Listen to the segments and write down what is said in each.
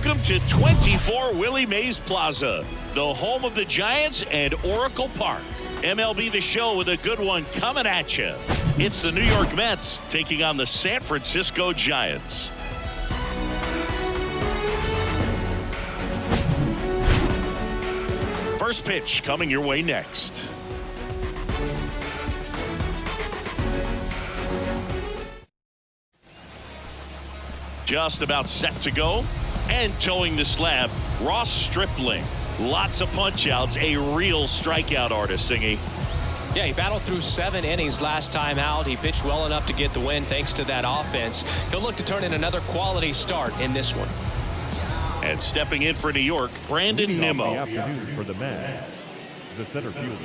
Welcome to 24 Willie Mays Plaza, the home of the Giants and Oracle Park. MLB The Show with a good one coming at you. It's the New York Mets taking on the San Francisco Giants. First pitch coming your way next. Just about set to go. And towing the slab, Ross Stripling. Lots of punch-outs, a real strikeout artist, Singy. Yeah, he battled through 7 innings last time out. He pitched well enough to get the win thanks to that offense. He'll look to turn in another quality start in this one. And stepping in for New York, Brandon Nimmo. The afternoon for the Mets, the center fielder.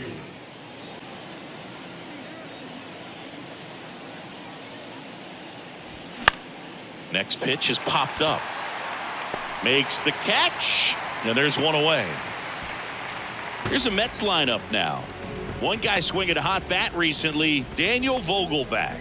Next pitch is popped up. Makes the catch. And there's one away. Here's a Mets lineup now. One guy swinging a hot bat recently, Daniel Vogelback.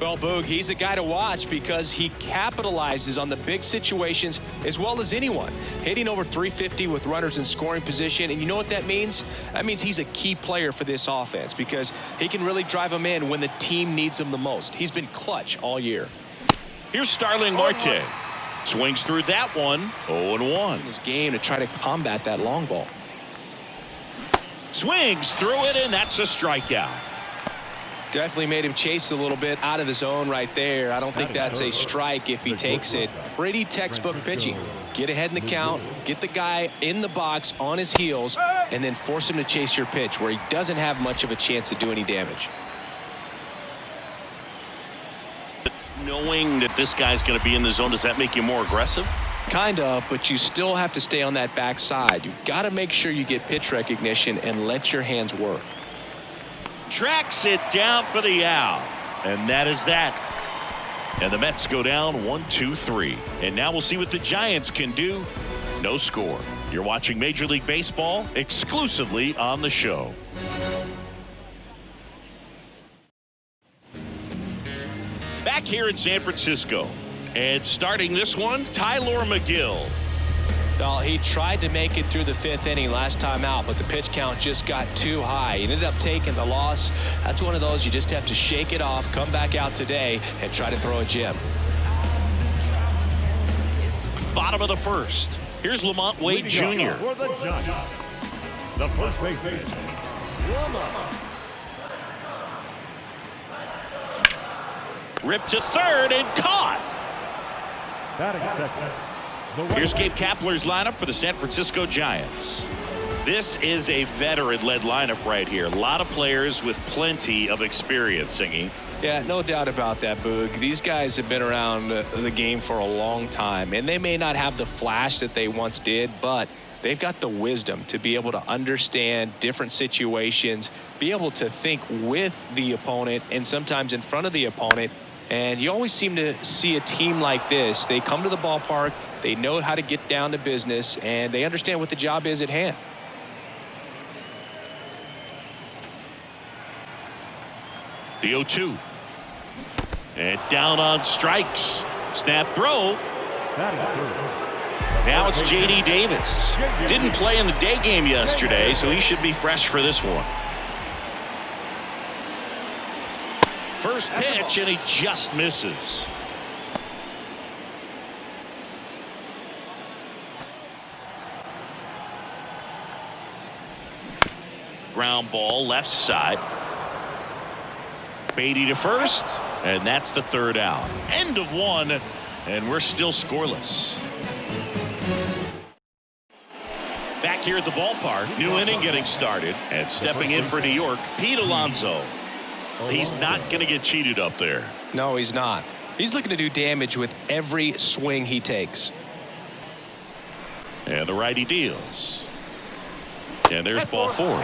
Well, Boog, he's a guy to watch because he capitalizes on the big situations as well as anyone. Hitting over 350 with runners in scoring position. And you know what that means? That means he's a key player for this offense because he can really drive them in when the team needs him the most. He's been clutch all year. Here's Starling Marte. Swings through that one. 0-1. His game to try to combat that long ball. Swings through it, and that's a strikeout. Definitely made him chase a little bit out of the zone right there. I don't think that's a strike if he takes it. Pretty textbook pitching. Get ahead in the count, get the guy in the box on his heels, and then force him to chase your pitch where he doesn't have much of a chance to do any damage. Knowing that this guy's going to be in the zone, does that make you more aggressive? Kind of, but you still have to stay on that backside. You've got to make sure you get pitch recognition and let your hands work. Tracks it down for the out. And that is that. And the Mets go down 1-2-3. And now we'll see what the Giants can do. No score. You're watching Major League Baseball exclusively on the show. Back here in San Francisco. And starting this one, Tylor Megill. Well, he tried to make it through the 5th inning last time out, but the pitch count just got too high. He ended up taking the loss. That's one of those you just have to shake it off, come back out today, and try to throw a gem. Bottom of the first. Here's Lamont Wade Jr. For the Giants, the first baseman, Ripped to third and caught. batting second. Here's Gabe Kapler's lineup for the San Francisco Giants. This is a veteran-led lineup right here. A lot of players with plenty of experience, Singy. Yeah, no doubt about that, Boog. These guys have been around the game for a long time, and they may not have the flash that they once did, but they've got the wisdom to be able to understand different situations, be able to think with the opponent and sometimes in front of the opponent. And you always seem to see a team like this. They come to the ballpark, they know how to get down to business, and they understand what the job is at hand. The 0-2. And down on strikes. Snap throw. Now it's J.D. Davis. Didn't play in the day game yesterday, so he should be fresh for this one. First pitch, and he just misses. Ground ball left side. Beatty to first, and that's the third out. End of one, and we're still scoreless. Back here at the ballpark, new inning getting started, and stepping in for New York, Pete Alonso. He's not going to get cheated up there. No, he's not. He's looking to do damage with every swing he takes. And the righty deals. And there's ball 4.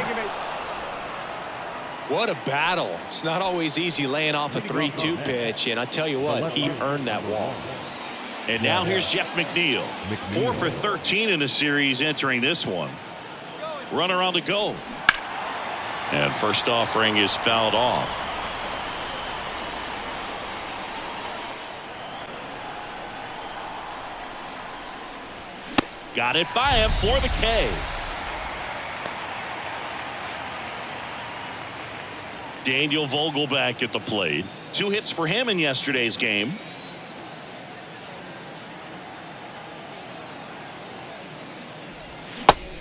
What a battle. It's not always easy laying off a 3-2 pitch, and I tell you what, he earned that walk. And now here's Jeff McNeil. 4 for 13 in the series entering this one. Runner on the go. And first offering is fouled off. Got it by him for the K. Daniel Vogelback at the plate. 2 hits for him in yesterday's game.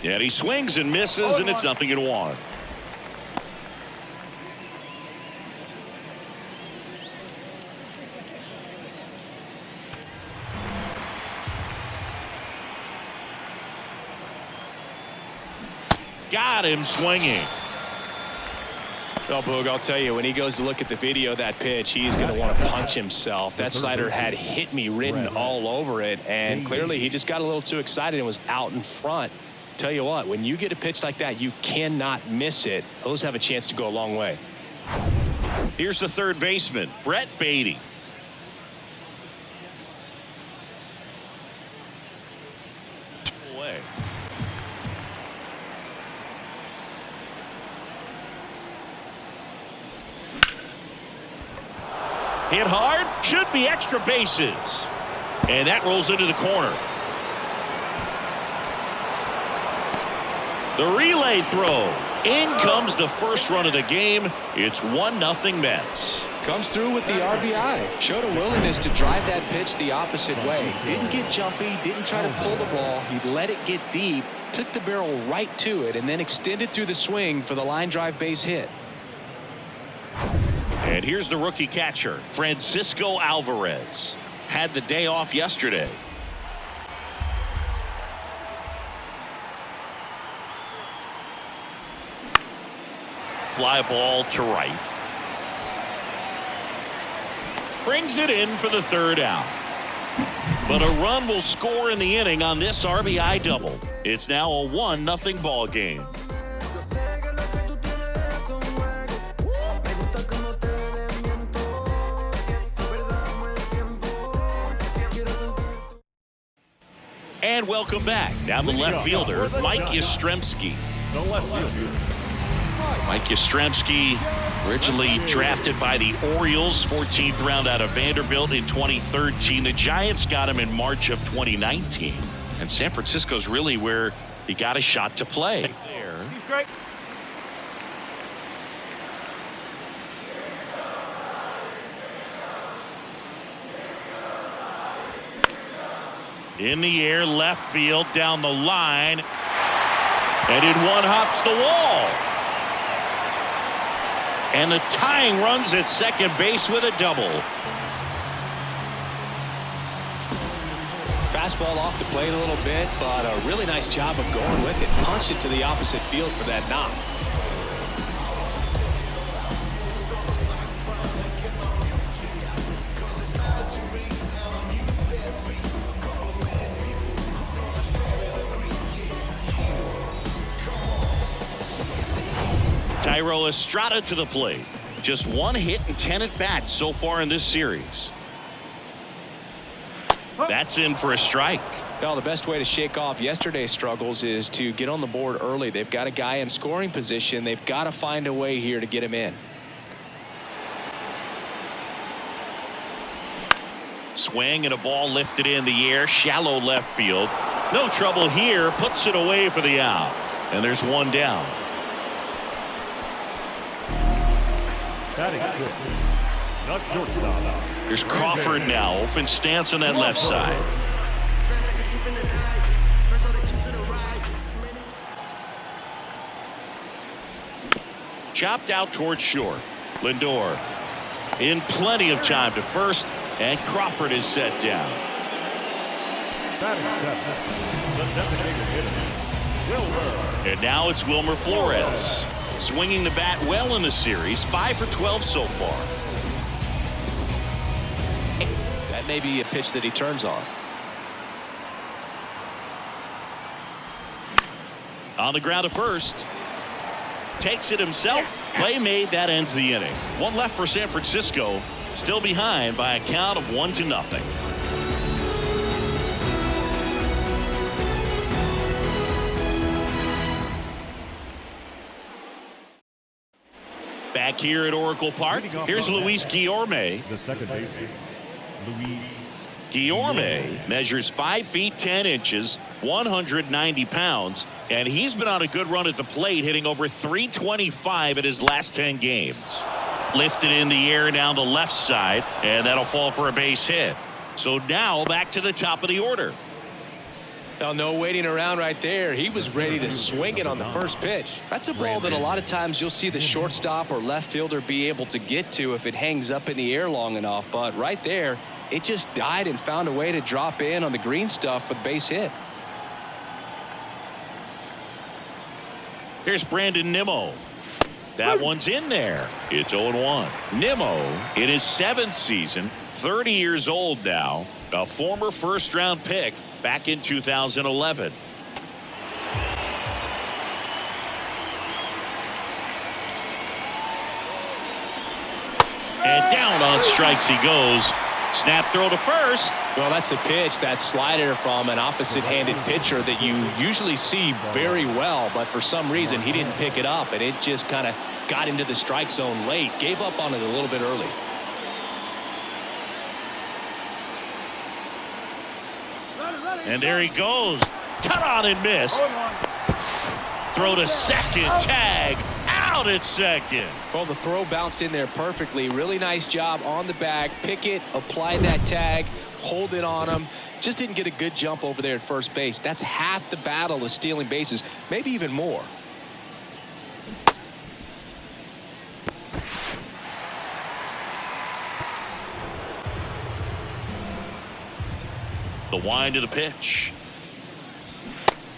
And he swings and misses, and it's 0-1. Got him swinging. Well, Boog, I'll tell you, when he goes to look at the video of that pitch, he's going to want to punch himself. That slider had hit me written all over it, and clearly he just got a little too excited and was out in front. Tell you what, when you get a pitch like that, you cannot miss it. Those have a chance to go a long way. Here's the third baseman, Brett Beatty. Away. Hit hard, should be extra bases. And that rolls into the corner. The relay throw. In comes the first run of the game. It's 1-0 Mets. Comes through with the RBI. Showed a willingness to drive that pitch the opposite way. Didn't get jumpy, didn't try to pull the ball. He let it get deep, took the barrel right to it, and then extended through the swing for the line drive base hit. And here's the rookie catcher, Francisco Alvarez. Had the day off yesterday. Fly ball to right. Brings it in for the third out. But a run will score in the inning on this RBI double. It's now a 1-0 ball game. And welcome back. Now the left fielder, Mike Yastrzemski. The left fielder. Mike Yastrzemski, originally drafted by the Orioles, 14th round out of Vanderbilt in 2013. The Giants got him in March of 2019. And San Francisco's really where he got a shot to play. There. He's great. In the air, left field, down the line. And in one hops the wall. And the tying runs at second base with a double. Fastball off the plate a little bit, but a really nice job of going with it. Punched it to the opposite field for that knock. Thairo Estrada to the plate. Just 1 hit and 10 at bats so far in this series. That's in for a strike. Well, the best way to shake off yesterday's struggles is to get on the board early. They've got a guy in scoring position. They've got to find a way here to get him in. Swing and a ball lifted in the air, shallow left field. No trouble here, puts it away for the out. And there's one down. Batting fifth. Not shortstop. There's Crawford now, open stance on that left side. Chopped out towards short. Lindor in plenty of time to first, and Crawford is set down. Batting seventh. The designated hitter, Wilmer. And now it's Wilmer Flores. Swinging the bat well in the series, 5 for 12 so far. That may be a pitch that he turns on. On the ground to first. Takes it himself. Play made. That ends the inning. One left for San Francisco. Still behind by a count of 1-0. Back here at Oracle Park, here's Luis Guillorme. The second baseman, Luis Guillorme measures 5 feet 10 inches, 190 pounds, and he's been on a good run at the plate, hitting over .325 in his last 10 games. Lifted in the air down the left side, and that'll fall for a base hit. So now back to the top of the order. Well, no waiting around right there. He was ready to swing it on the first pitch. That's a ball that a lot of times you'll see the shortstop or left fielder be able to get to if it hangs up in the air long enough. But right there, it just died and found a way to drop in on the green stuff for the base hit. Here's Brandon Nimmo. That one's in there. It's 0-1. Nimmo in his 7th season, 30 years old now, a former first-round pick back in 2011. And down on strikes he goes. Snap throw to first. Well, that's a pitch, that slider from an opposite-handed pitcher that you usually see very well, but for some reason he didn't pick it up, and it just kind of got into the strike zone late. Gave up on it a little bit early. And there he goes. Cut on and miss. Throw to second. Tag. Out at second. Well, the throw bounced in there perfectly. Really nice job on the bag. Pick it, apply that tag, hold it on him. Just didn't get a good jump over there at first base. That's half the battle of stealing bases, maybe even more. The wind of the pitch.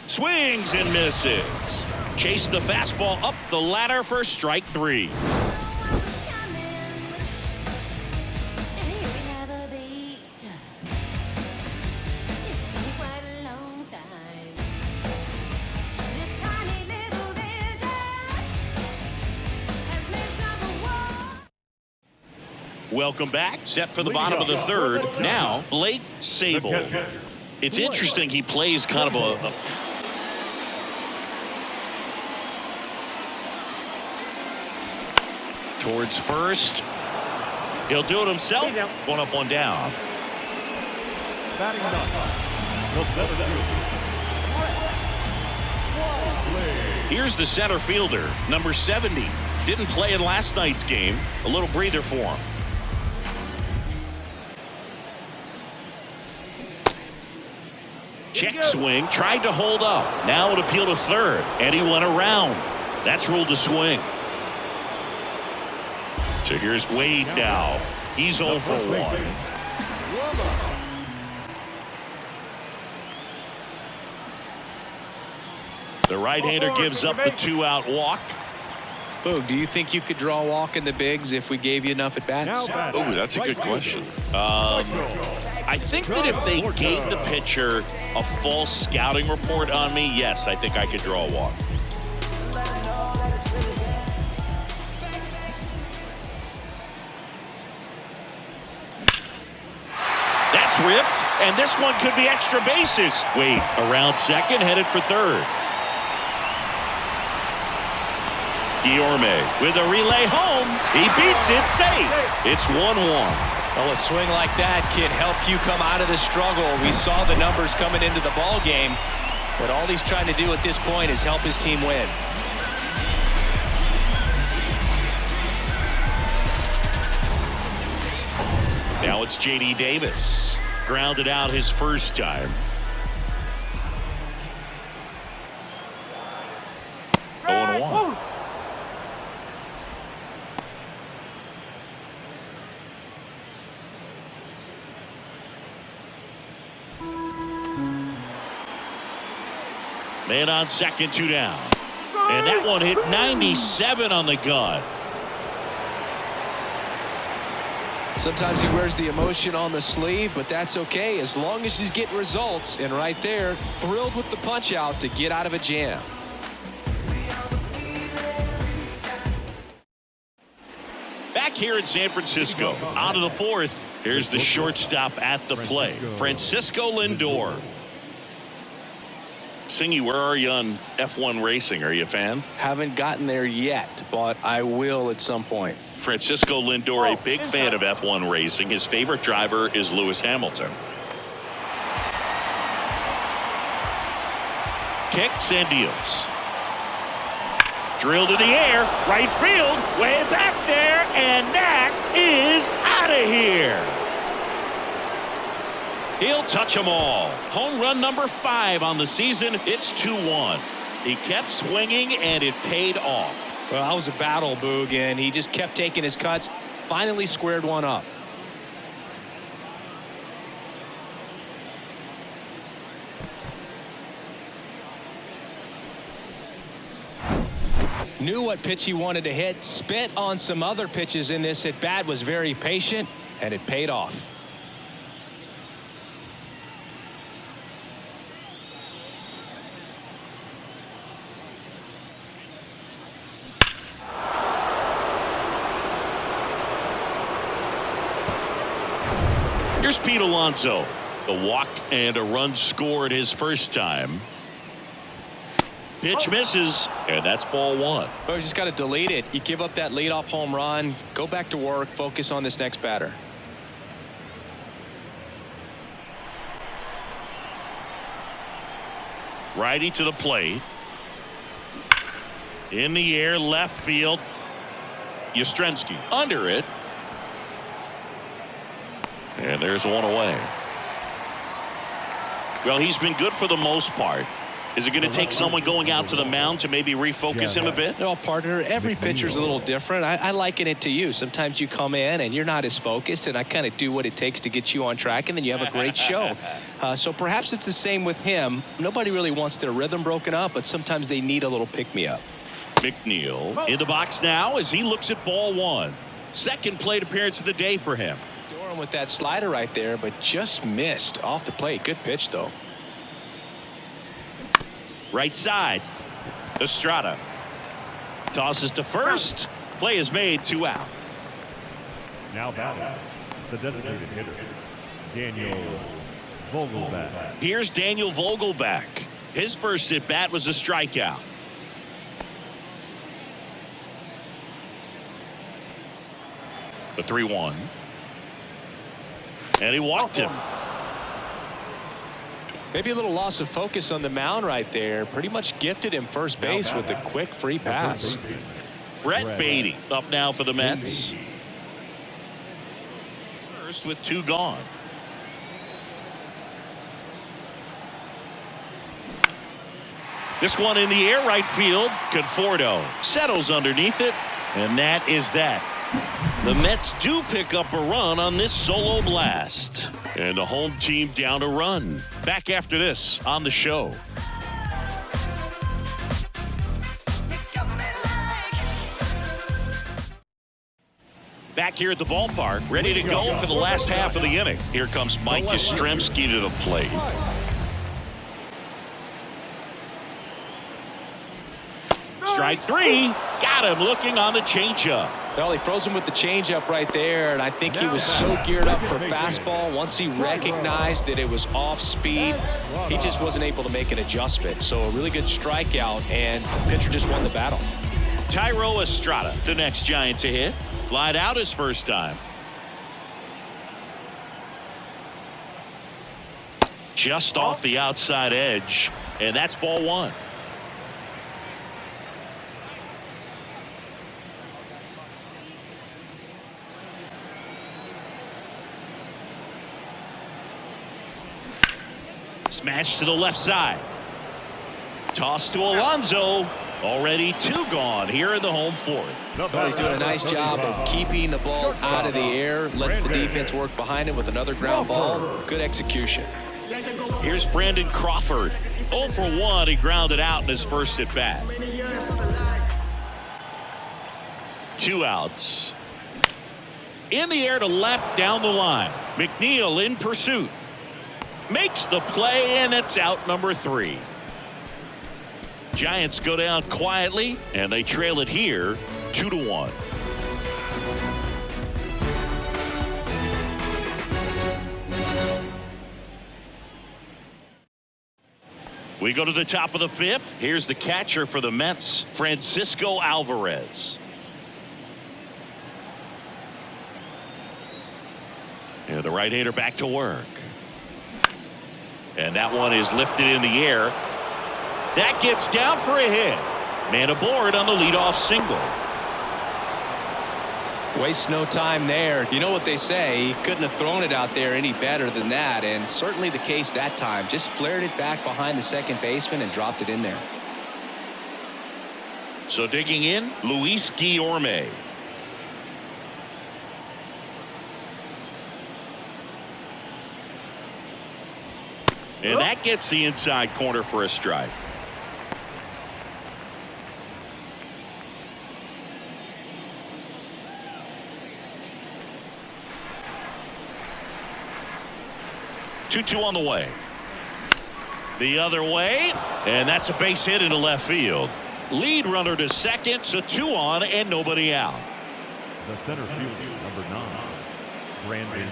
Swings and misses. Chase the fastball up the ladder for strike 3. Welcome back. Set for the bottom of the 3rd. Now, Blake Sable. It's interesting he plays kind of a towards first. He'll do it himself. One up, one down. Batting Here's the center fielder, number 70. Didn't play in last night's game. A little breather for him. Check swing, tried to hold up. Now it appealed to third, and he went around. That's ruled a swing. So here's Wade now. He's 0 for 1. The right-hander gives up the 2-out walk. Boog, do you think you could draw a walk in the bigs if we gave you enough at-bats? Oh, that's a good question. I think that if they gave the pitcher a false scouting report on me, yes, I think I could draw a walk. That's ripped, and this one could be extra bases. Wait, around second, headed for third. Guillorme with a relay home. He beats it safe. It's 1-1. Well, a swing like that can help you come out of the struggle. We saw the numbers coming into the ball game, but all he's trying to do at this point is help his team win. Now it's J.D. Davis. Grounded out his first time. 0-1. Man on second, 2 down. And that one hit 97 on the gun. Sometimes he wears the emotion on the sleeve, but that's okay as long as he's getting results. And right there, thrilled with the punch out to get out of a jam. Back here in San Francisco, out of the 4th, here's the shortstop at the plate, Francisco Lindor. Singy, where are you on F1 racing? Are you a fan? Haven't gotten there yet, but I will at some point. Francisco Lindor, a big fan of F1 racing. His favorite driver is Lewis Hamilton. Kicks and deals. Drilled in the air, right field, way back there, and that is out of here. He'll touch them all. Home run number 5 on the season. It's 2-1. He kept swinging, and it paid off. Well, that was a battle, Boog, and he just kept taking his cuts. Finally squared one up. Knew what pitch he wanted to hit. Spit on some other pitches in this at bat. Was very patient, and it paid off. Here's Pete Alonso. A walk and a run scored his first time. Pitch misses, and that's ball 1. Well, you just got to delete it. You give up that leadoff home run. Go back to work. Focus on this next batter. Righty to the plate. In the air, left field. Yastrzemski under it. And there's one away. Well, he's been good for the most part. Is it going to take someone going out to the mound to maybe refocus him a bit? No, partner, every pitcher's a little different. I liken it to you. Sometimes you come in and you're not as focused, and I kind of do what it takes to get you on track, and then you have a great show. So perhaps it's the same with him. Nobody really wants their rhythm broken up, but sometimes they need a little pick-me-up. McNeil in the box now as he looks at ball 1. Second plate appearance of the day for him. Doing with that slider right there, but just missed off the plate. Good pitch, though. Right side. Estrada tosses to first. Play is made, 2 out. Now batting, the designated hitter, Daniel Vogelback. Here's Daniel Vogelback. His first at bat was a strikeout. The 3-1. And he walked him. Maybe a little loss of focus on the mound right there. Pretty much gifted him first base with a quick free pass. Brett Beatty up now for the Mets. First with 2 gone. This one in the air, right field. Conforto settles underneath it, and that is that. The Mets do pick up a run on this solo blast. And the home team down a run. Back after this on the show. Back here at the ballpark, ready to go for the last half of the inning. Here comes Mike Yastrzemski to the plate. Strike 3. Got him looking on the changeup. Well, he froze him with the changeup right there, and I think he was so geared up for fastball. Once he recognized that it was off speed, he just wasn't able to make an adjustment. So a really good strikeout, and the pitcher just won the battle. Tylor Estrada, the next Giant to hit. Flied out his first time. Just off the outside edge, and that's ball 1. Smash to the left side. Toss to Alonso. Already 2 gone here in the home 4th. Well, he's doing a nice job of keeping the ball out of the air. Lets the defense work behind him with another ground ball. Good execution. Here's Brandon Crawford. 0 for 1. He grounded out in his first at bat. 2 outs. In the air to left down the line. McNeil in pursuit. Makes the play, and it's out number 3. Giants go down quietly, and they trail it here 2-1. We go to the top of the 5th. Here's the catcher for the Mets, Francisco Alvarez. And the right-hander back to work. And that one is lifted in the air. That gets down for a hit. Man aboard on the leadoff single. Waste no time there. You know what they say, he couldn't have thrown it out there any better than that, and certainly the case that time. Just flared it back behind the second baseman and dropped it in there. So digging in, Luis Guillorme. And that gets the inside corner for a strike. Two on the way. The other way, and that's a base hit into left field. Lead runner to second, so 2 on and nobody out. The center fielder, number 9, Brandon.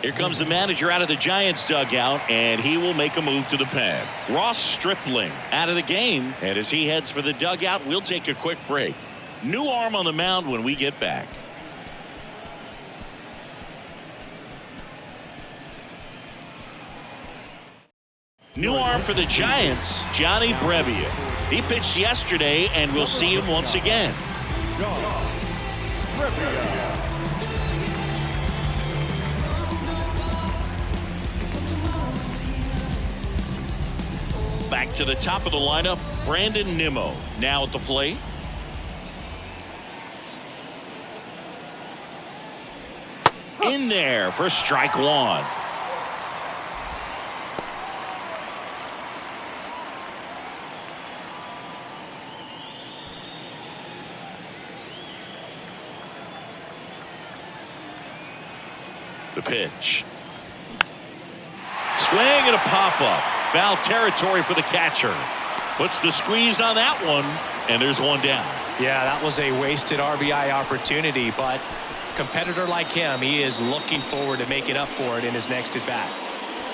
Here comes the manager out of the Giants dugout, and he will make a move to the pen. Ross Stripling out of the game, and as he heads for the dugout, we'll take a quick break. New arm on the mound when we get back. New arm for the Giants, Johnny Brebbia. He pitched yesterday, and we'll see him once again. Back to the top of the lineup, Brandon Nimmo now at the plate. In there for strike 1. The pitch. Swing and a pop-up. Foul territory for the catcher. Puts the squeeze on that one, and there's one down. Yeah, that was a wasted RBI opportunity, but competitor like him, he is looking forward to making up for it in his next at-bat.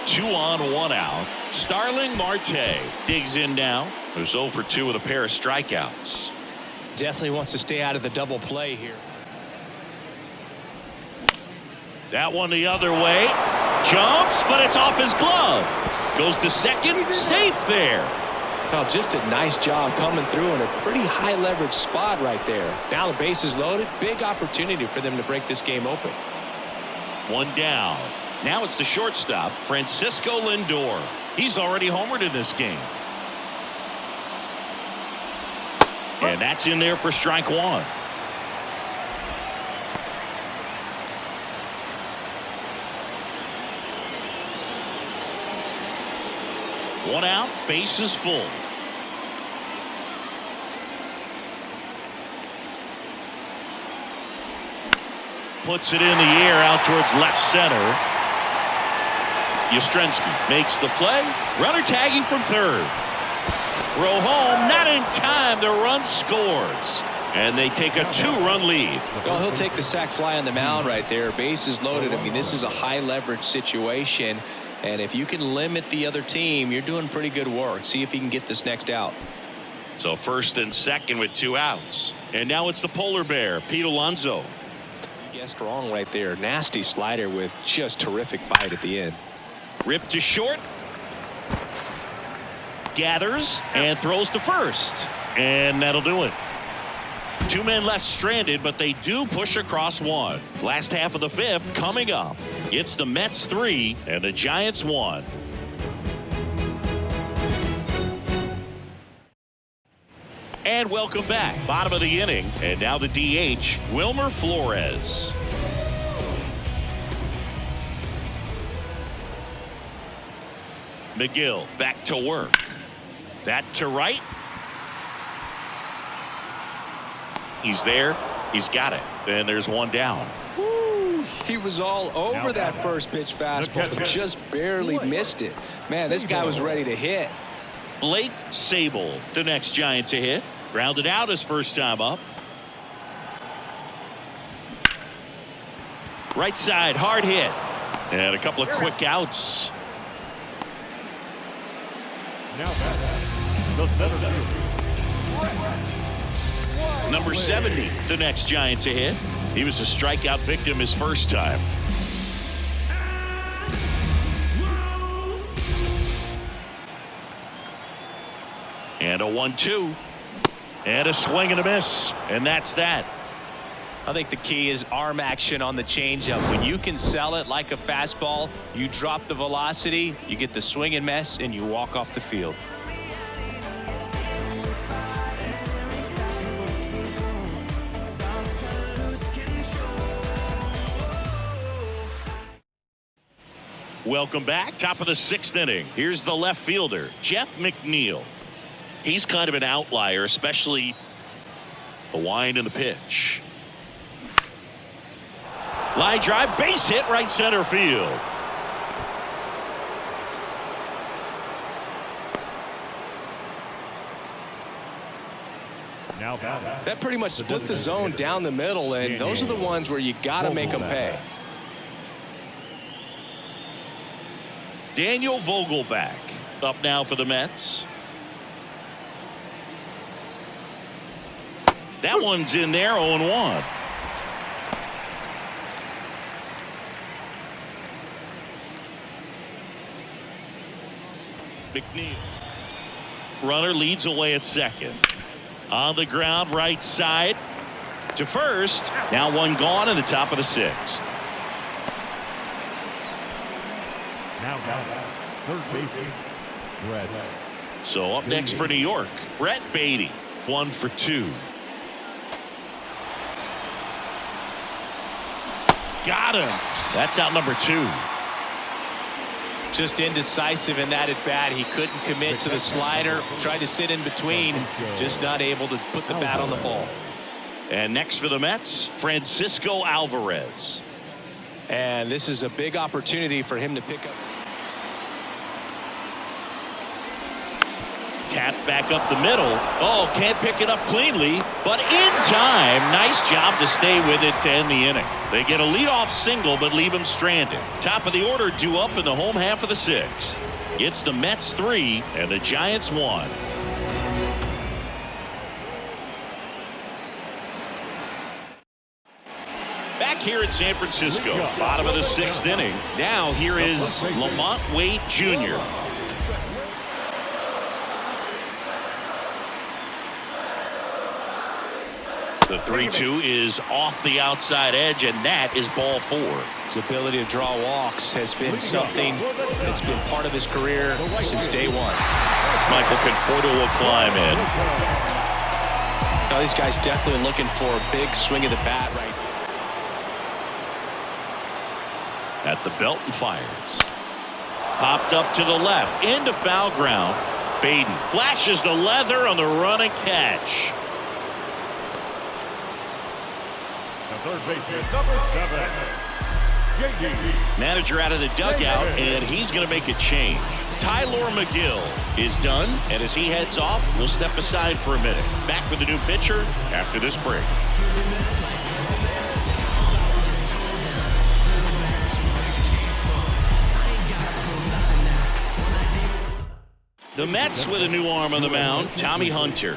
2 on, 1 out. Starling Marte digs in now. There's 0 for 2 with a pair of strikeouts. Definitely wants to stay out of the double play here. That one the other way. Jumps, but it's off his glove. Goes to second, safe there. Well, just a nice job coming through in a pretty high leverage spot right there. Now the base is loaded. Big opportunity for them to break this game open. 1 down. Now it's the shortstop, Francisco Lindor. He's already homered in this game. And that's in there for strike 1. One out, base is full. Puts it in the air out towards left center. Yastrzemski makes the play. Runner tagging from third. Throw home, not in time. The run scores. And they take a 2-run lead. Well, he'll take the sac fly on the mound right there. Base is loaded. I mean, this is a high leverage situation. And if you can limit the other team, you're doing pretty good work. See if he can get this next out. So first and second with 2 outs. And now it's the polar bear, Pete Alonso. Guessed wrong right there. Nasty slider with just terrific bite at the end. Ripped to short. Gathers and throws to first. And that'll do it. 2 men left stranded, but they do push across 1. Last half of the 5th coming up. It's the Mets 3 and the Giants 1. And welcome back. Bottom of the inning. And now the DH, Wilmer Flores. Megill back to work. That to right. He's there. He's got it. And there's 1 down. Woo, he was all over that first pitch fastball, but just barely missed it. Man, this guy was ready to hit. Blake Sable, the next Giant to hit. Grounded out his first time up. Right side, hard hit. And a couple of quick outs. Now back, the center fielder. Number 70, the next Giant to hit. He was a strikeout victim his first time. And a 1-2. And a swing and a miss. And that's that. I think the key is arm action on the changeup. When you can sell it like a fastball, you drop the velocity, you get the swing and miss, and you walk off the field. Welcome back. Top of the 6th inning. Here's the left fielder, Jeff McNeil. He's kind of an outlier, especially the wind and the pitch. Line drive, base hit, right center field. Now that pretty much split the zone down the middle, and those are the ones where you got to make them pay. Daniel Vogelback up now for the Mets. That one's in there, 0-1. McNeil. Runner leads away at second. On the ground, right side to first. Now one gone in the top of the 6th. Now third baseman, Brett. So up next for New York, Brett Beatty, 1 for 2. Got him. That's out number 2. Just indecisive in that at bat. He couldn't commit to the slider. Tried to sit in between. Just not able to put the bat on the ball. And next for the Mets, Francisco Alvarez. And this is a big opportunity for him to pick up. Tap back up the middle. Oh, can't pick it up cleanly, but in time. Nice job to stay with it to end the inning. They get a leadoff single, but leave him stranded. Top of the order due up in the home half of the 6th. It's the Mets 3 and the Giants 1. Back here at San Francisco, bottom of the 6th inning. Now here is Lamont Wade Jr. The 3-2 is off the outside edge, and that is ball 4. His ability to draw walks has been something that's been part of his career since day one. Michael Conforto will climb in. Now these guys definitely looking for a big swing of the bat right now. At the belt and fires. Popped up to the left, into foul ground. Baden flashes the leather on the running catch. Third baseman, number 7, J.D. Manager out of the dugout, and he's going to make a change. Tylor Megill is done, and as he heads off, we'll step aside for a minute. Back with the new pitcher after this break. The Mets with a new arm on the mound, Tommy Hunter.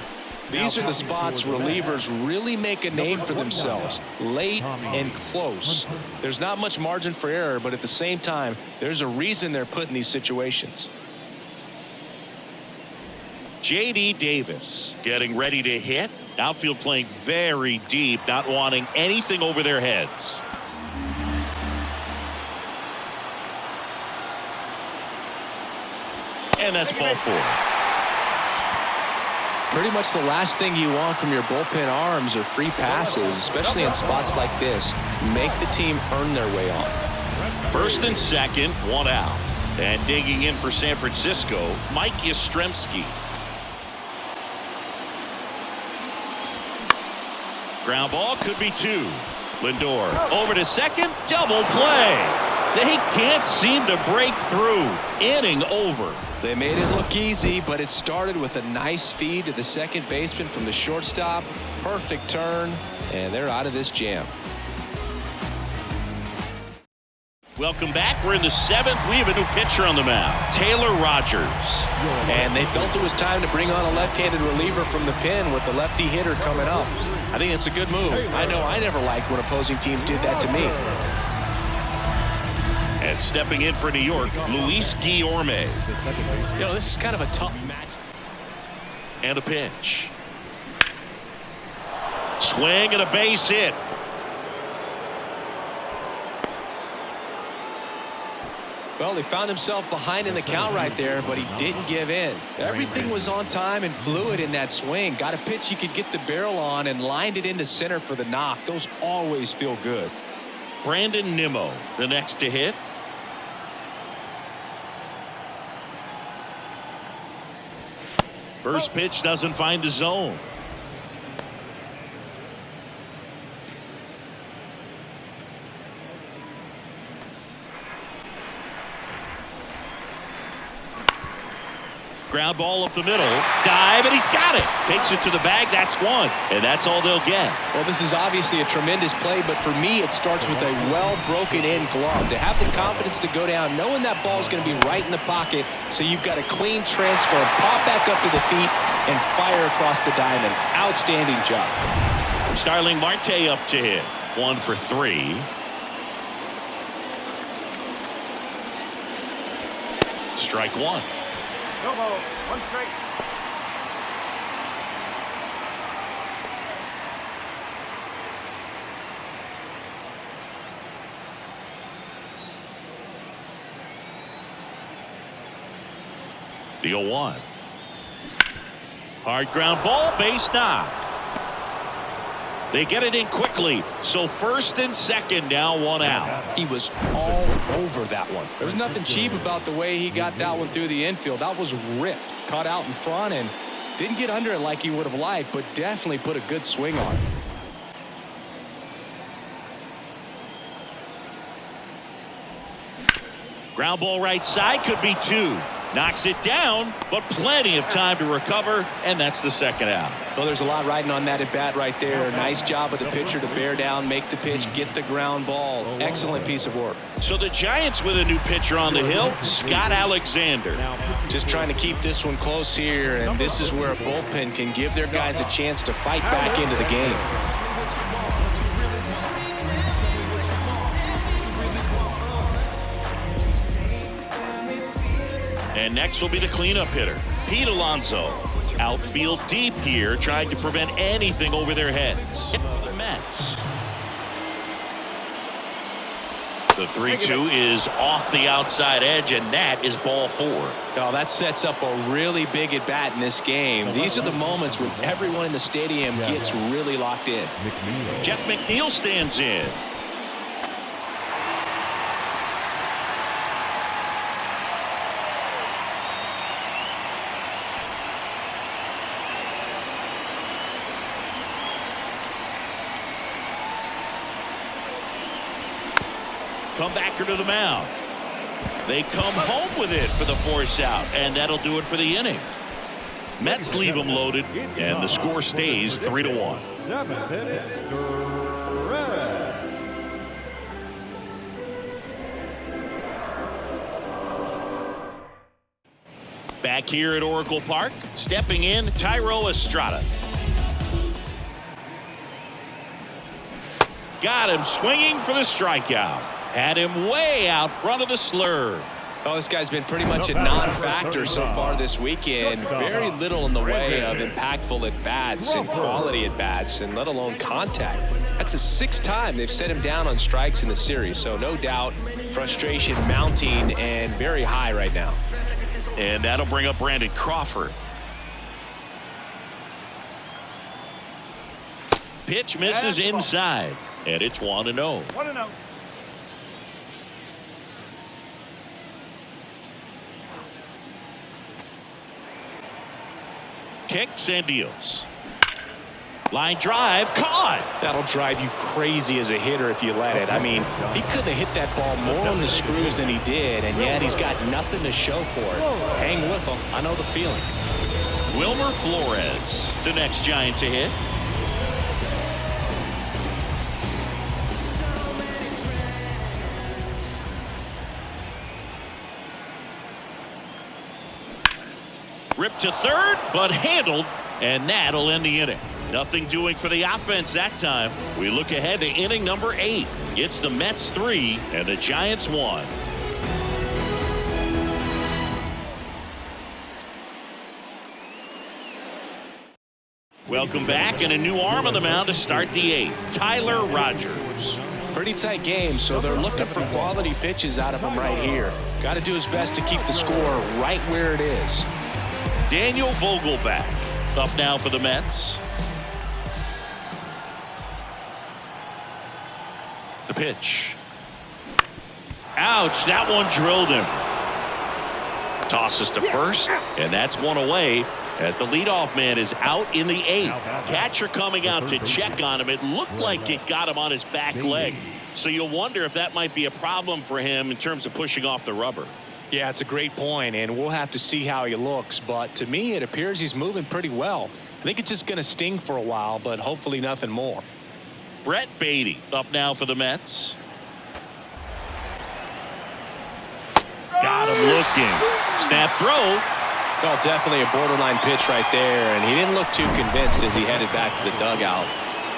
These are the spots relievers really make a name for themselves, late and close. There's not much margin for error, but at the same time, there's a reason they're put in these situations. J.D. Davis getting ready to hit. Outfield playing very deep, not wanting anything over their heads. And that's ball 4. Pretty much the last thing you want from your bullpen arms are free passes, especially in spots like this. Make the team earn their way on. First and second, 1 out. And digging in for San Francisco, Mike Yastrzemski. Ground ball could be 2. Lindor over to second, double play. They can't seem to break through. Inning over. They made it look easy, but it started with a nice feed to the second baseman from the shortstop. Perfect turn, and they're out of this jam. Welcome back. We're in the 7th. We have a new pitcher on the mound, Taylor Rogers. And they felt it was time to bring on a left-handed reliever from the pen with the lefty hitter coming up. I think it's a good move. I know I never liked when opposing teams did that to me. And stepping in for New York, Luis Guillorme. You know, this is kind of a tough match. And a pitch. Swing and a base hit. Well, he found himself behind in the count right there, but he didn't give in. Everything was on time and fluid in that swing. Got a pitch he could get the barrel on and lined it into center for the knock. Those always feel good. Brandon Nimmo, the next to hit. First pitch doesn't find the zone. Ground ball up the middle. Dive, and he's got it. Takes it to the bag. That's one. And that's all they'll get. Well, this is obviously a tremendous play, but for me, it starts with a well-broken-in glove. To have the confidence to go down, knowing that ball's going to be right in the pocket, so you've got a clean transfer, pop back up to the feet, and fire across the diamond. Outstanding job. Starling Marte up to hit. 1 for 3. Strike one. No ball, 1 strike. The 0-1. Hard ground ball, base knock. They get it in quickly, so first and second now, 1 out. He was all over that one. There's nothing cheap about the way he got that one through the infield. That was ripped, caught out in front, and didn't get under it like he would have liked, but definitely put a good swing on it. Ground ball right side, could be 2. Knocks it down, but plenty of time to recover, and that's the second out. Well, there's a lot riding on that at bat right there. Nice job of the pitcher to bear down, make the pitch, get the ground ball. Excellent piece of work. So the Giants with a new pitcher on the hill, Scott Alexander. Just trying to keep this one close here, and this is where a bullpen can give their guys a chance to fight back into the game. And next will be the cleanup hitter, Pete Alonso. Outfield deep here, trying to prevent anything over their heads. The Mets. The 3-2 is off the outside edge, and that is ball 4. Oh, that sets up a really big at bat in this game. These are the moments when everyone in the stadium gets really locked in. Jeff McNeil stands in. Comebacker to the mound. They come home with it for the force out, and that'll do it for the inning. Mets leave them loaded, and the score stays 3-1. 7th inning, stretch. Back here at Oracle Park, stepping in, Thairo Estrada. Got him swinging for the strikeout. Had him way out front of the slur. Oh, this guy's been pretty much a non-factor so far this weekend. Very little in the way of impactful at-bats and quality at-bats, and let alone contact. That's the 6th time they've set him down on strikes in the series, so no doubt frustration mounting and very high right now. And that'll bring up Brandon Crawford. Pitch misses inside, and it's 1-0. 1-0. Kicks and deals. Line drive, caught. That'll drive you crazy as a hitter if you let it. I mean, he couldn't have hit that ball more on the screws than he did, and yet he's got nothing to show for it. Hang with him. I know the feeling. Wilmer Flores, the next Giant to hit. Ripped to third, but handled, and that'll end the inning. Nothing doing for the offense that time. We look ahead to inning number 8. It's the Mets 3 and the Giants 1. Welcome back, and a new arm on the mound to start the 8th. Tylor Rogers. Pretty tight game, so they're looking for quality pitches out of him right here. Got to do his best to keep the score right where it is. Daniel Vogelback up now for the Mets. The pitch. Ouch, that one drilled him. Tosses to first, and that's one away as the leadoff man is out in the 8th. Catcher coming out to check on him. It looked like it got him on his back leg. So you'll wonder if that might be a problem for him in terms of pushing off the rubber. Yeah, it's a great point, and we'll have to see how he looks. But to me, it appears he's moving pretty well. I think it's just going to sting for a while, but hopefully nothing more. Brett Beatty up now for the Mets. Got him looking. Snap throw. Well, definitely a borderline pitch right there, and he didn't look too convinced as he headed back to the dugout.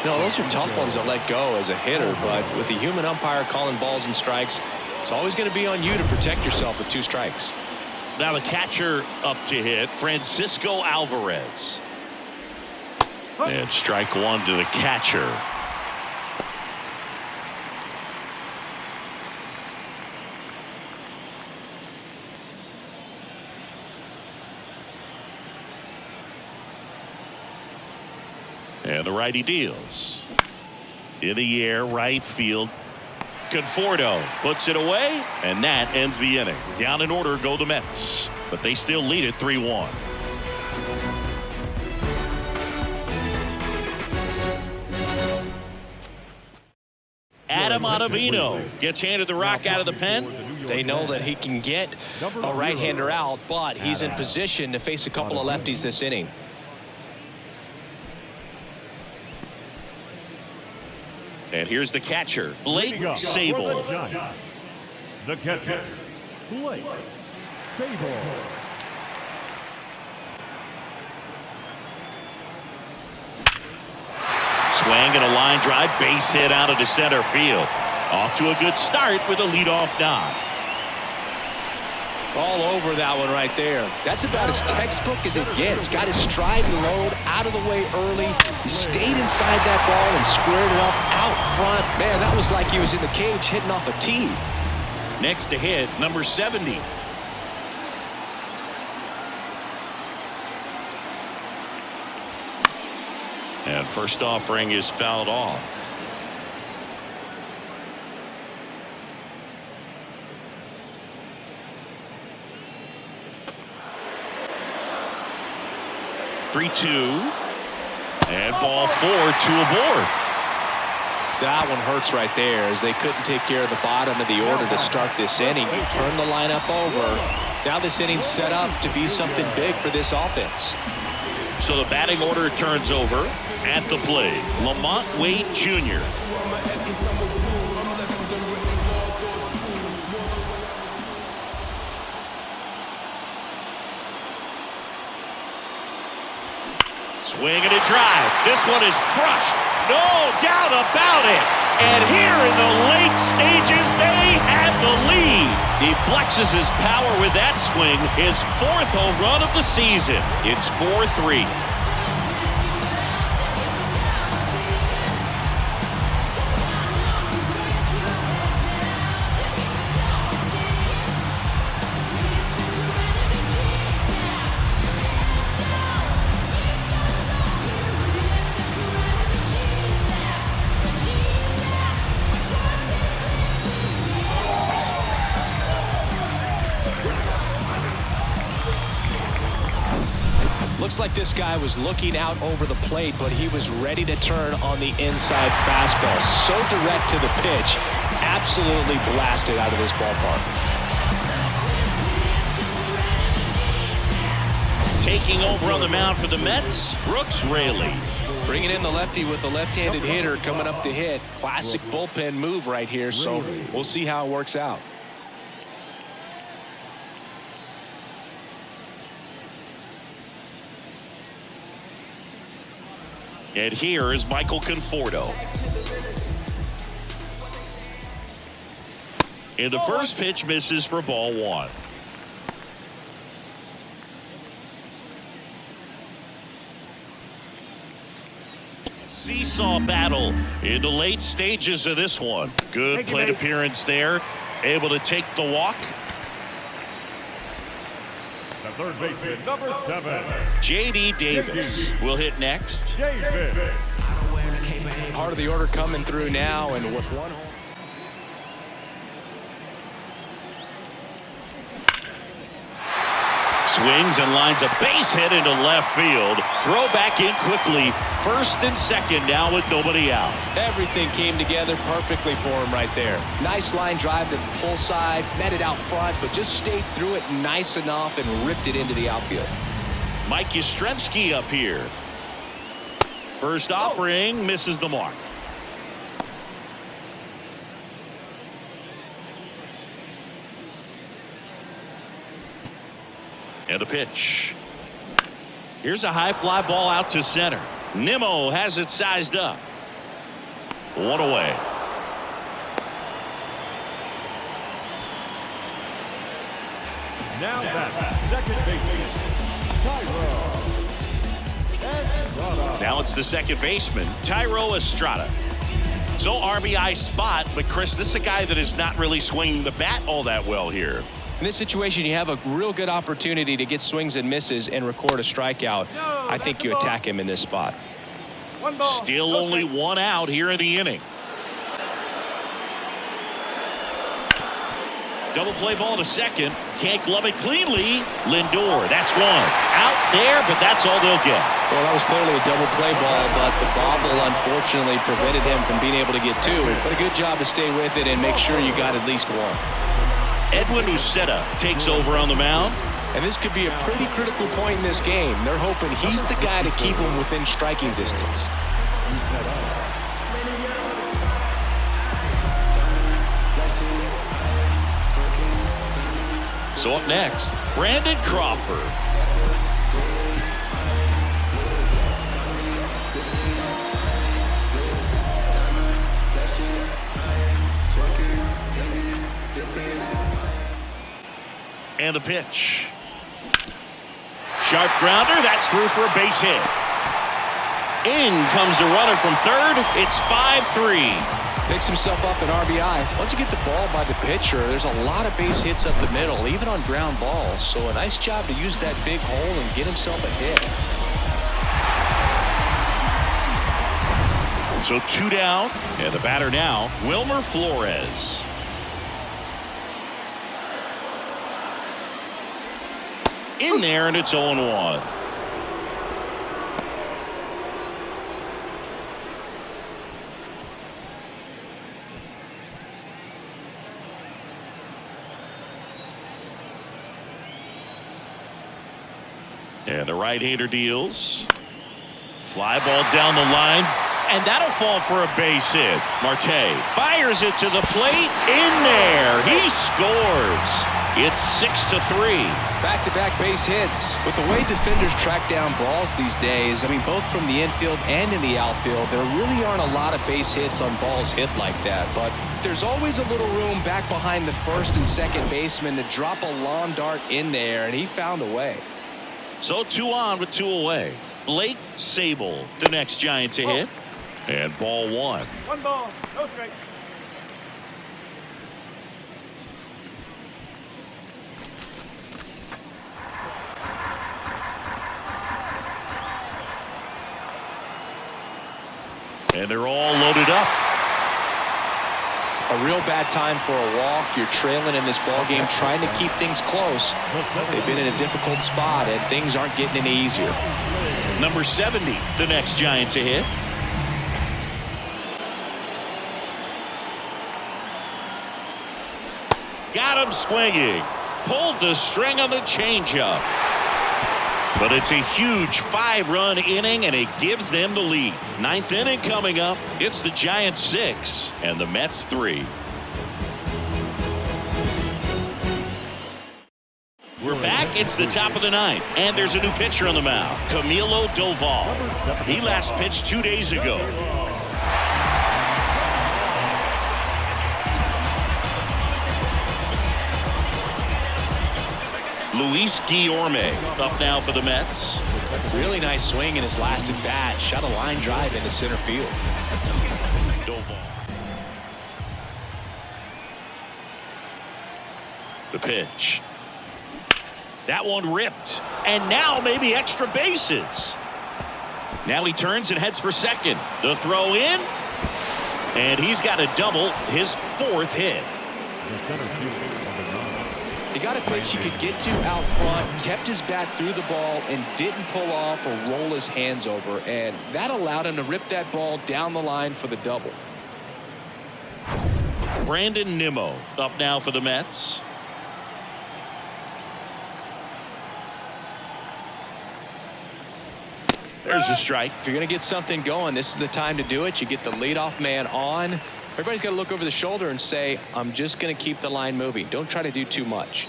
You know, those are tough ones to let go as a hitter, but with the human umpire calling balls and strikes, it's always going to be on you to protect yourself with 2 strikes. Now the catcher up to hit, Francisco Alvarez. And strike 1 to the catcher. And the righty deals. In the air, right field. Conforto puts it away, and that ends the inning. Down in order go the Mets, but they still lead it 3-1. Adam Ottavino gets handed the rock out of the pen. They know that he can get a right-hander out, but he's in position to face a couple of lefties this inning. And here's the catcher, Blake Sable. The catcher, Blake Sable. Swing and a line drive, base hit out of the center field. Off to a good start with a leadoff knock. All over that one right there. That's about as textbook as it gets. Got his stride and load out of the way early. He stayed inside that ball and squared it up out front. Man, that was like he was in the cage hitting off a tee. Next to hit, number 70. And first offering is fouled off. Three-two, and ball 4, 2 aboard. That one hurts right there as they couldn't take care of the bottom of the order to start this inning. You turn the lineup over. Now this inning's set up to be something big for this offense. So the batting order turns over. At the plate, Lamont Wade Jr. Swing and a drive. This one is crushed. No doubt about it. And here in the late stages, they have the lead. He flexes his power with that swing. His 4th home run of the season. It's 4-3. Looks like this guy was looking out over the plate, but he was ready to turn on the inside fastball. So direct to the pitch. Absolutely blasted out of this ballpark. Taking over on the mound for the Mets, Brooks Raley. Bringing in the lefty with the left-handed hitter coming up to hit. Classic bullpen move right here, so we'll see how it works out. And here is Michael Conforto. And the first pitch misses for ball 1. Seesaw battle in the late stages of this one. Good plate appearance there. Able to take the walk. The third baseman, number 7. J.D. Davis will hit next. Davis. Part of the order coming through now, and with one home. Swings and lines a base hit into left field. Throw back in quickly. First and second now with nobody out. Everything came together perfectly for him right there. Nice line drive to the pull side, met it out front, but just stayed through it nice enough and ripped it into the outfield. Mike Yastrzemski up here. First offering misses the mark. And the pitch. Here's a high fly ball out to center. Nimmo has it sized up. One away. Now that's second baseman, Tylor. Now it's the second baseman, Tyro Estrada. So RBI spot, but Chris, this is a guy that is not really swinging the bat all that well here. In this situation, you have a real good opportunity to get swings and misses and record a strikeout. I think you attack him in this spot. Still only one out here in the inning. Double play ball to second. Can't glove it cleanly. Lindor, that's one. Out there, but that's all they'll get. Well, that was clearly a double play ball, but the bobble unfortunately prevented him from being able to get two. But a good job to stay with it and make sure you got at least one. Edwin Uceta takes over on the mound. And this could be a pretty critical point in this game. They're hoping he's the guy to keep him within striking distance. So up next, Brandon Crawford. And the pitch. Sharp grounder, that's through for a base hit. In comes the runner from third. It's 5-3. Picks himself up an RBI. Once you get the ball by the pitcher, there's a lot of base hits up the middle, even on ground balls. So a nice job to use that big hole and get himself a hit. So 2 down, and the batter now, Wilmer Flores. In there, and it's 0-1. And the right-hander deals. Fly ball down the line. And that'll fall for a base hit. Marte fires it to the plate. In there. He scores. It's 6-3. Back-to-back base hits. With the way defenders track down balls these days, I mean, both from the infield and in the outfield, there really aren't a lot of base hits on balls hit like that. But there's always a little room back behind the first and second baseman to drop a lawn dart in there, and he found a way. So 2 on with 2 away. Blake Sable, the next Giant to hit. And ball 1. 1 ball, no strike. And they're all loaded up. A real bad time for a walk. You're trailing in this ball game, trying to keep things close. They've been in a difficult spot, and things aren't getting any easier. Number 70, the next Giant to hit. Got him swinging. Pulled the string on the changeup. But it's a huge 5-run inning, and it gives them the lead. 9th inning coming up. It's the Giants 6 and the Mets 3. We're back. It's the top of the 9th, and there's a new pitcher on the mound, Camilo Doval. He last pitched 2 days ago. Luis Guillorme up now for the Mets. Really nice swing in his last at bat. Shot a line drive into center field. The pitch. That one ripped. And now maybe extra bases. Now he turns and heads for second. The throw in. And he's got a double, his 4th hit. The center fielder, number 9. He got a pitch he could get to out front, kept his bat through the ball, and didn't pull off or roll his hands over. And that allowed him to rip that ball down the line for the double. Brandon Nimmo up now for the Mets. There's a strike. If you're going to get something going, this is the time to do it. You get the leadoff man on. Everybody's got to look over the shoulder and say, I'm just going to keep the line moving. Don't try to do too much.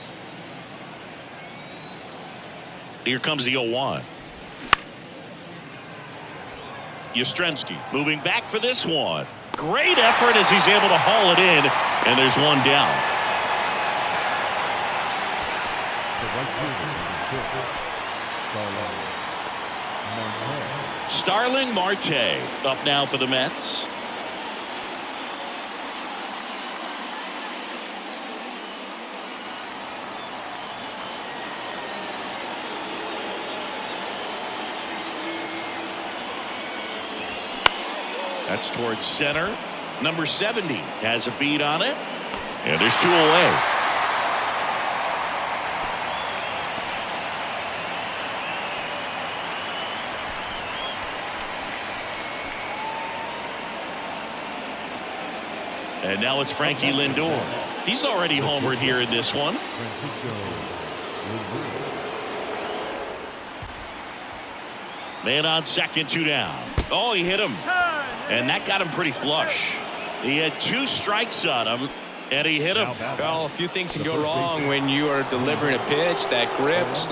Here comes the 0-1. Yastrzemski moving back for this one. Great effort as he's able to haul it in, and there's one down. The right fielder, Tylor. Starling Marte up now for the Mets. That's towards center. Number 70 has a beat on it. And there's 2 away. And now it's Frankie Lindor. He's already homered here in this one. Man on second, 2 down. Oh, he hit him. And that got him pretty flush. He had 2 strikes on him, and he hit him. Well, a few things can go wrong when you are delivering a pitch that grips.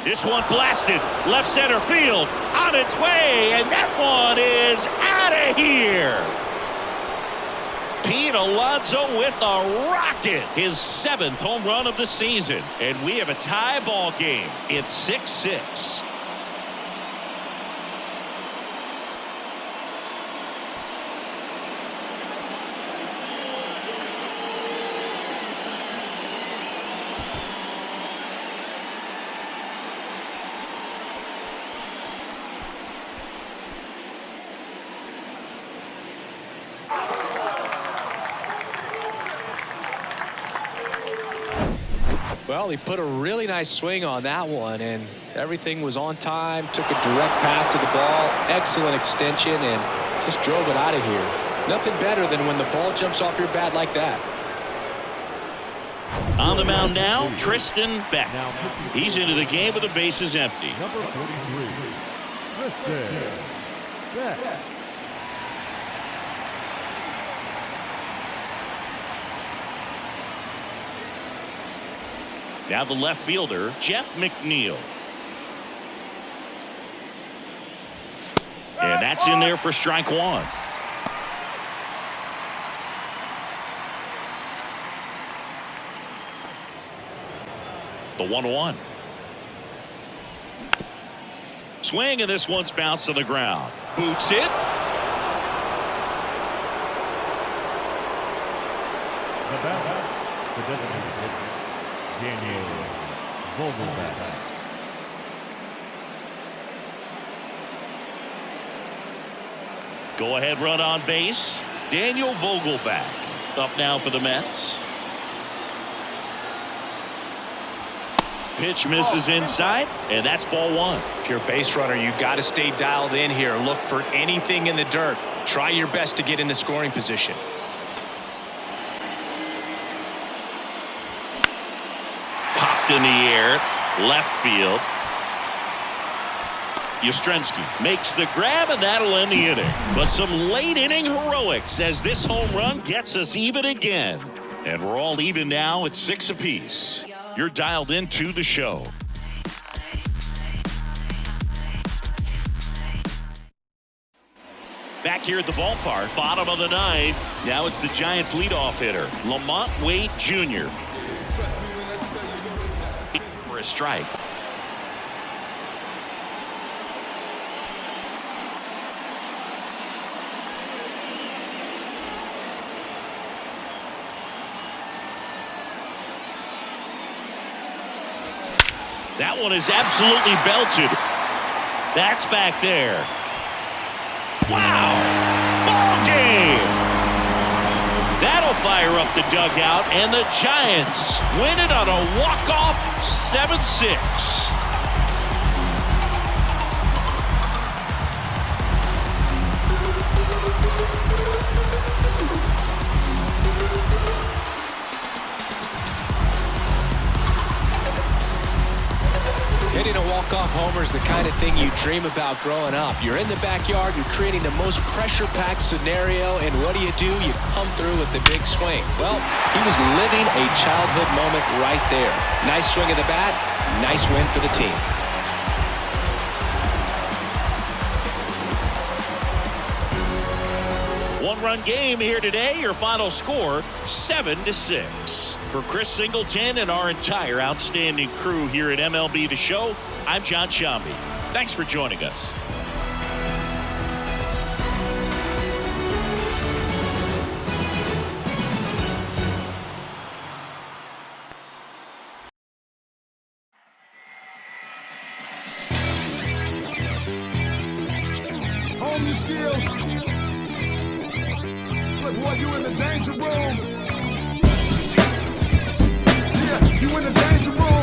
This one blasted left center field on its way, and that one is out of here. Pete Alonso with a rocket, his 7th home run of the season, and we have a tie ball game. It's 6-6. Well, he put a really nice swing on that one, and everything was on time. Took a direct path to the ball, excellent extension, and just drove it out of here. Nothing better than when the ball jumps off your bat like that. On the mound now, Tristan Beck. He's into the game with the bases empty. Number 43, Tristan Beck. Now the left fielder, Jeff McNeil. And that's in there for strike 1. The 1-1. Swing, and this one's bounced to the ground. Boots it. The batter, the designated hitter, Daniel Vogelbach. Go ahead run on base. Daniel Vogelbach up now for the Mets. Pitch misses inside, and that's ball 1. If you're a base runner, you got to stay dialed in here. Look for anything in the dirt. Try your best to get into scoring position. Popped in the air, left field. Yastrzemski makes the grab, and that'll end the inning. But some late inning heroics as this home run gets us even again. And we're all even now at 6 apiece. You're dialed into the show. Back here at the ballpark, bottom of the ninth. Now it's the Giants leadoff hitter, Lamont Wade Jr. for a strike. That one is absolutely belted. That's back there. Wow! Ball game! That'll fire up the dugout, and the Giants win it on a walk-off 7-6. Hitting a walk-off homer is the kind of thing you dream about growing up. You're in the backyard, you're creating the most pressure-packed scenario, and what do? You come through with the big swing. Well, he was living a childhood moment right there. Nice swing of the bat, nice win for the team. One-run game here today. Your final score, 7-6. For Chris Singleton and our entire outstanding crew here at MLB The Show, I'm John Shambi. Thanks for joining us. Hone your skills. Look, boy, you in the danger room. Yeah, you in the danger room.